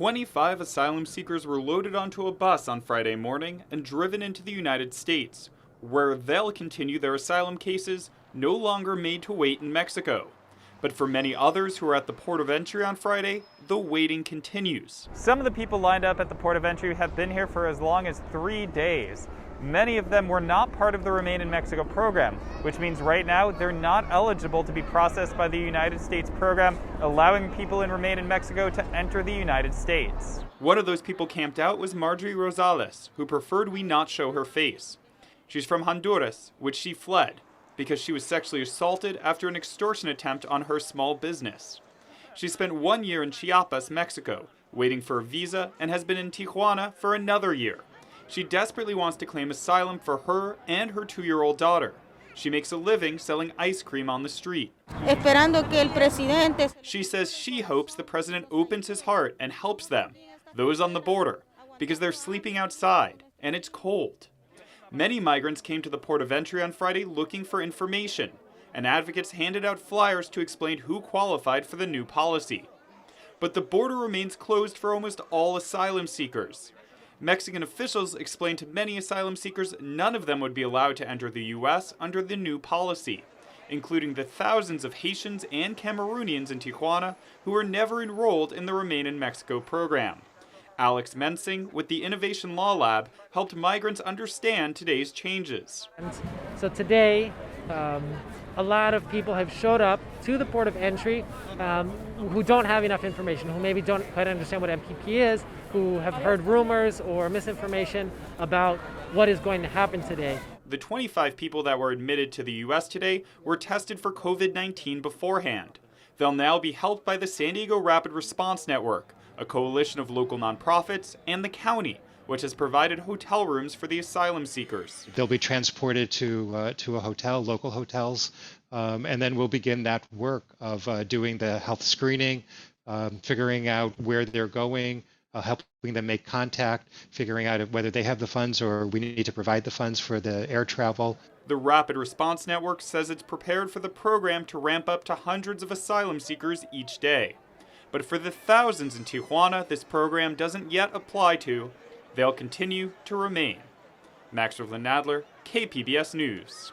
25 asylum seekers were loaded onto a bus on Friday morning and driven into the United States, where they'll continue their asylum cases, no longer made to wait in Mexico. But for many others who are at the port of entry on Friday, the waiting continues. Some of the people lined up at the port of entry have been here for as long as 3 days. Many of them were not part of the Remain in Mexico program, which means right now they're not eligible to be processed by the United States program, allowing people in Remain in Mexico to enter the United States. One of those people camped out was Marjorie Rosales, who preferred we not show her face. She's from Honduras, which she fled because she was sexually assaulted after an extortion attempt on her small business. She spent 1 year in Chiapas, Mexico, waiting for a visa, and has been in Tijuana for another year. She desperately wants to claim asylum for her and her 2-year-old daughter. She makes a living selling ice cream on the street. She says she hopes the president opens his heart and helps them, those on the border, because they're sleeping outside and it's cold. Many migrants came to the port of entry on Friday looking for information, and advocates handed out flyers to explain who qualified for the new policy. But the border remains closed for almost all asylum seekers. Mexican officials explained to many asylum seekers none of them would be allowed to enter the U.S. under the new policy, including the thousands of Haitians and Cameroonians in Tijuana who were never enrolled in the Remain in Mexico program. Alex Mensing with the Innovation Law Lab helped migrants understand today's changes. So today, a lot of people have showed up to the port of entry who don't have enough information, who maybe don't quite understand what MPP is, who have heard rumors or misinformation about what is going to happen today. The 25 people that were admitted to the U.S. today were tested for COVID-19 beforehand. They'll now be helped by the San Diego Rapid Response Network, a coalition of local nonprofits, and the county, which has provided hotel rooms for the asylum seekers. They'll be transported to a hotel, local hotels, and then we'll begin that work of doing the health screening, figuring out where they're going, helping them make contact, figuring out whether they have the funds or we need to provide the funds for the air travel. The Rapid Response Network says it's prepared for the program to ramp up to hundreds of asylum seekers each day. But for the thousands in Tijuana this program doesn't yet apply to, they'll continue to remain. Max Rivlin-Nadler, KPBS News.